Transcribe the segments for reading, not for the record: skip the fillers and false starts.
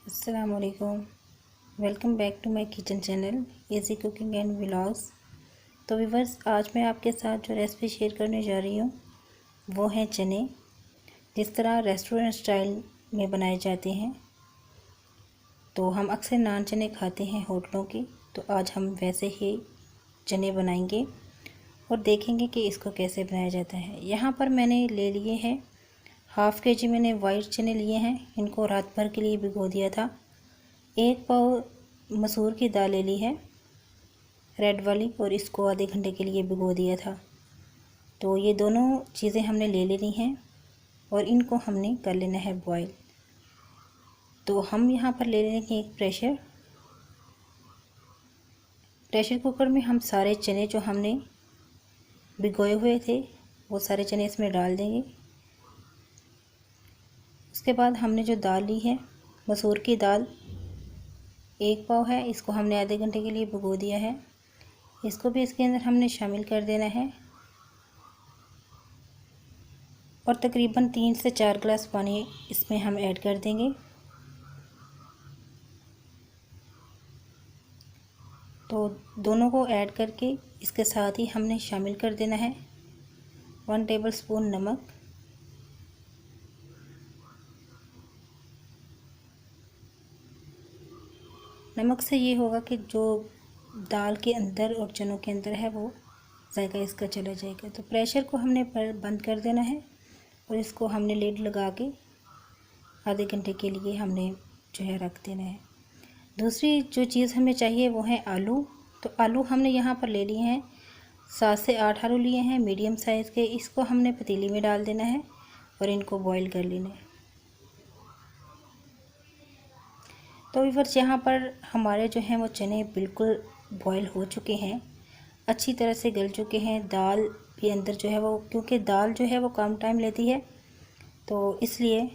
अस्सलामुअलैकुम। Welcome back to my kitchen channel easy cooking and vlogs. तो viewers, आज मैं आपके साथ जो रेसिपी शेयर करने जा रही हूँ वो है चने। जिस तरह रेस्टोरेंट स्टाइल में बनाए जाते हैं, तो हम अक्सर नान चने खाते हैं होटलों की, तो आज हम वैसे ही चने बनाएंगे और देखेंगे कि इसको कैसे बनाया जाता है। यहाँ पर मैंने ले लिए हैं हाफ़ केजी मैंने वाइट चने लिए हैं। इनको रात भर के लिए भिगो दिया था। 1 पाव मसूर की दाल ले ली है रेड वाली, और इसको आधे घंटे के लिए भिगो दिया था। तो ये दोनों चीज़ें हमने ले लेनी हैं और इनको हमने कर लेना है बॉईल। तो हम यहाँ पर ले लेंगे एक प्रेशर कुकर में हम सारे चने जो हमने भिगोए हुए थे वो सारे चने इसमें डाल देंगे। उसके बाद हमने जो दाल ली है मसूर की दाल 1 पाव है, इसको हमने आधे घंटे के लिए भिगो दिया है। इसको भी इसके अंदर हमने शामिल कर देना है और तकरीबन 3 से 4 गिलास पानी इसमें हम ऐड कर देंगे। तो दोनों को ऐड करके इसके साथ ही हमने शामिल कर देना है 1 टेबलस्पून नमक, नमक से ये होगा कि जो दाल के अंदर और चनों के अंदर है वो जायका इसका चला जाएगा। तो प्रेशर को हमने बंद कर देना है और इसको हमने लिड लगा के आधे घंटे के लिए हमने जो है रख देना है। दूसरी जो चीज़ हमें चाहिए वो है आलू। तो आलू हमने यहाँ पर ले लिए हैं 7 से 8 आलू लिए हैं मीडियम साइज़ के। इसको हमने पतीली में डाल देना है और इनको बॉईल कर लेना है। तो व्यूअर्स, यहाँ पर हमारे जो हैं वो चने बिल्कुल बॉईल हो चुके हैं, अच्छी तरह से गल चुके हैं। दाल भी अंदर जो है वो, क्योंकि दाल जो है वो कम टाइम लेती है तो इसलिए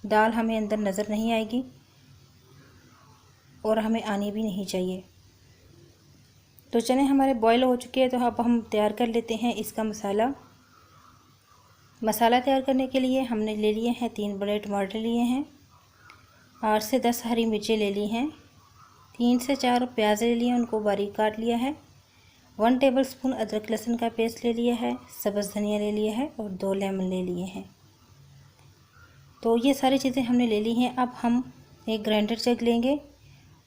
दाल हमें अंदर नज़र नहीं आएगी और हमें आनी भी नहीं चाहिए। तो चने हमारे बॉईल हो चुके हैं, तो अब हम तैयार कर लेते हैं इसका मसाला तैयार करने के लिए हमने ले लिए हैं 3 बड़े टमाटर लिए हैं, 8 से 10 हरी मिर्चें ले ली हैं, 3 से 4 प्याज ले लिए, उनको बारीक काट लिया है, 1 टेबलस्पून अदरक लहसुन का पेस्ट ले लिया है, सब्ज़ धनिया ले लिया है और 2 लेमन ले लिए हैं। तो ये सारी चीज़ें हमने ले ली हैं। अब हम एक ग्राइंडर जग लेंगे,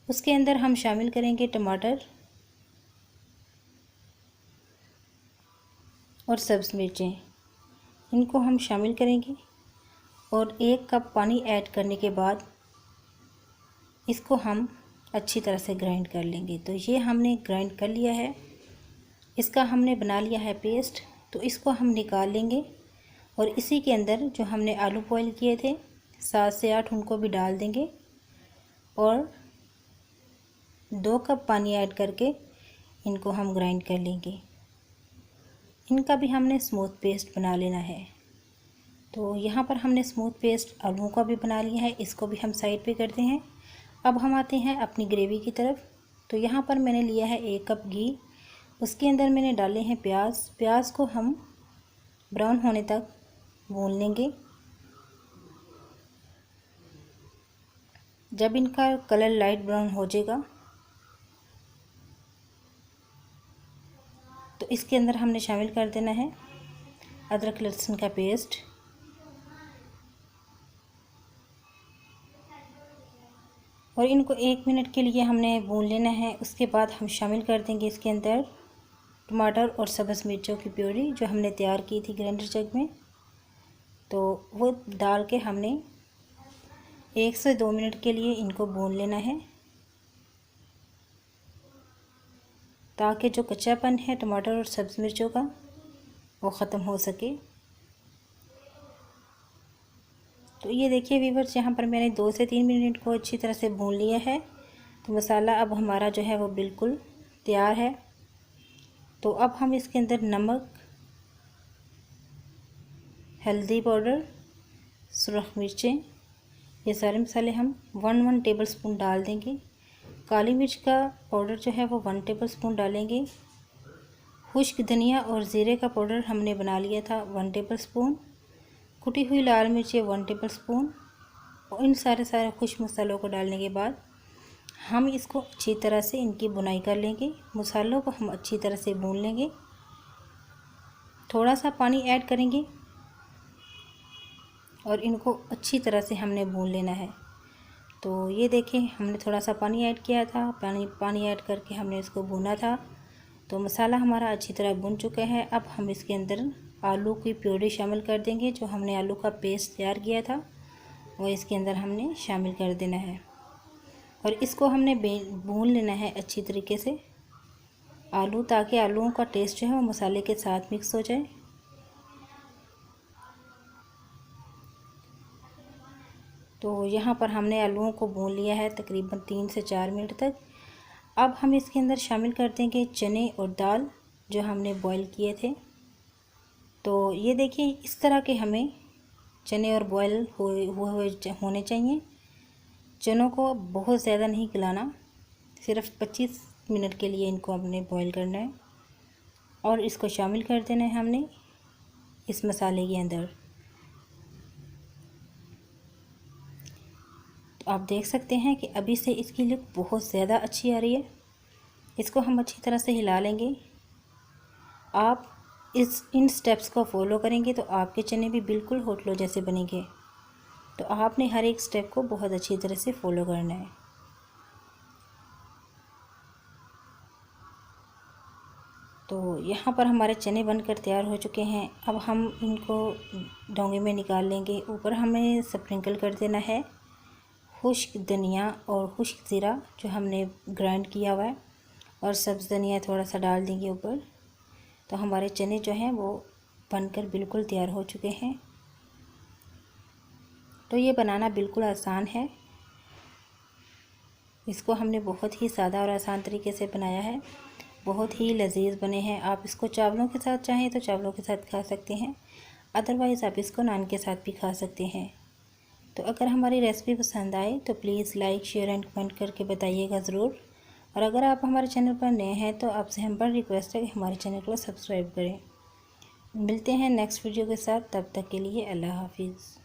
उसके अंदर हम शामिल करेंगे टमाटर और सब्ज़ मिर्चें, इनको हम शामिल करेंगे और 1 कप पानी ऐड करने के बाद इसको हम अच्छी तरह से ग्राइंड कर लेंगे। तो ये हमने ग्राइंड कर लिया है, इसका हमने बना लिया है पेस्ट। तो इसको हम निकाल लेंगे और इसी के अंदर जो हमने आलू बॉईल किए थे 7 से 8 उनको भी डाल देंगे और 2 कप पानी ऐड करके इनको हम ग्राइंड कर लेंगे। इनका भी हमने स्मूथ पेस्ट बना लेना है। तो यहाँ पर हमने स्मूथ पेस्ट आलूओं का भी बना लिया है, इसको भी हम साइड पे करते हैं। अब हम आते हैं अपनी ग्रेवी की तरफ। तो यहाँ पर मैंने लिया है 1 कप घी, उसके अंदर मैंने डाले हैं प्याज को हम ब्राउन होने तक भून लेंगे। जब इनका कलर लाइट ब्राउन हो जाएगा तो इसके अंदर हमने शामिल कर देना है अदरक लहसुन का पेस्ट, और इनको 1 मिनट के लिए हमने भून लेना है। उसके बाद हम शामिल कर देंगे इसके अंदर टमाटर और सब्ज़ मिर्चों की प्यूरी जो हमने तैयार की थी ग्राइंडर जग में। तो वो डाल के हमने 1 से 2 मिनट के लिए इनको भून लेना है ताकि जो कच्चापन है टमाटर और सब्ज़ मिर्चों का वो ख़त्म हो सके। तो ये देखिए व्यूअर्स, यहाँ पर मैंने 2 से 3 मिनट को अच्छी तरह से भून लिया है। तो मसाला अब हमारा जो है वो बिल्कुल तैयार है। तो अब हम इसके अंदर नमक, हल्दी पाउडर, सुरख मिर्चें, ये सारे मसाले हम 1 टेबलस्पून डाल देंगे। काली मिर्च का पाउडर जो है वो 1 टेबलस्पून डालेंगे। खुश्क धनिया और ज़ीरे का पाउडर हमने बना लिया था 1 टेबलस्पून। कुटी हुई लाल मिर्चें 1 टेबलस्पून, और इन सारे खुश्क मसालों को डालने के बाद हम इसको अच्छी तरह से इनकी बुनाई कर लेंगे। मसालों को हम अच्छी तरह से भून लेंगे। थोड़ा सा पानी ऐड करेंगे और इनको अच्छी तरह से हमने भून लेना है। तो ये देखें, हमने थोड़ा सा पानी ऐड किया था, पानी ऐड करके हमने इसको भुना था। तो मसाला हमारा अच्छी तरह भुन चुका है। अब हम इसके अंदर आलू की प्योरी शामिल कर देंगे। जो हमने आलू का पेस्ट तैयार किया था वो इसके अंदर हमने शामिल कर देना है और इसको हमने भून लेना है अच्छी तरीके से आलू, ताकि आलूओं का टेस्ट जो है वो मसाले के साथ मिक्स हो जाए। तो यहाँ पर हमने आलूओं को भून लिया है तकरीबन 3 से 4 मिनट तक। अब हम इसके अंदर शामिल कर देंगे चने और दाल जो हमने बॉईल किए थे। तो ये देखिए, इस तरह के हमें चने और बॉईल हुए होने चाहिए। चनों को बहुत ज़्यादा नहीं गलाना, सिर्फ 25 मिनट के लिए इनको हमने बॉईल करना है और इसको शामिल कर देना है हमने इस मसाले के अंदर। तो आप देख सकते हैं कि अभी से इसकी लुक बहुत ज़्यादा अच्छी आ रही है। इसको हम अच्छी तरह से हिला लेंगे। आप इन स्टेप्स को फॉलो करेंगे तो आपके चने भी बिल्कुल होटलों जैसे बनेंगे। तो आपने हर एक स्टेप को बहुत अच्छी तरह से फॉलो करना है। तो यहाँ पर हमारे चने बनकर तैयार हो चुके हैं। अब हम इनको डोंगे में निकाल लेंगे। ऊपर हमें स्प्रिंकल कर देना है खुश्क धनिया और खुश्क ज़ीरा जो हमने ग्राइंड किया हुआ है, और सब्ज़ धनिया थोड़ा सा डाल देंगे ऊपर। तो हमारे चने जो हैं वो बनकर बिल्कुल तैयार हो चुके हैं। तो ये बनाना बिल्कुल आसान है। इसको हमने बहुत ही सादा और आसान तरीके से बनाया है। बहुत ही लजीज बने हैं। आप इसको चावलों के साथ चाहें तो चावलों के साथ खा सकते हैं, अदरवाइज़ आप इसको नान के साथ भी खा सकते हैं। तो अगर हमारी रेसिपी पसंद आए तो please like, share and comment करके बताइएगा ज़रूर। और अगर आप हमारे चैनल पर नए हैं तो आपसे हम बड़ी रिक्वेस्ट है कि हमारे चैनल को सब्सक्राइब करें। मिलते हैं नेक्स्ट वीडियो के साथ, तब तक के लिए अल्लाह हाफिज़।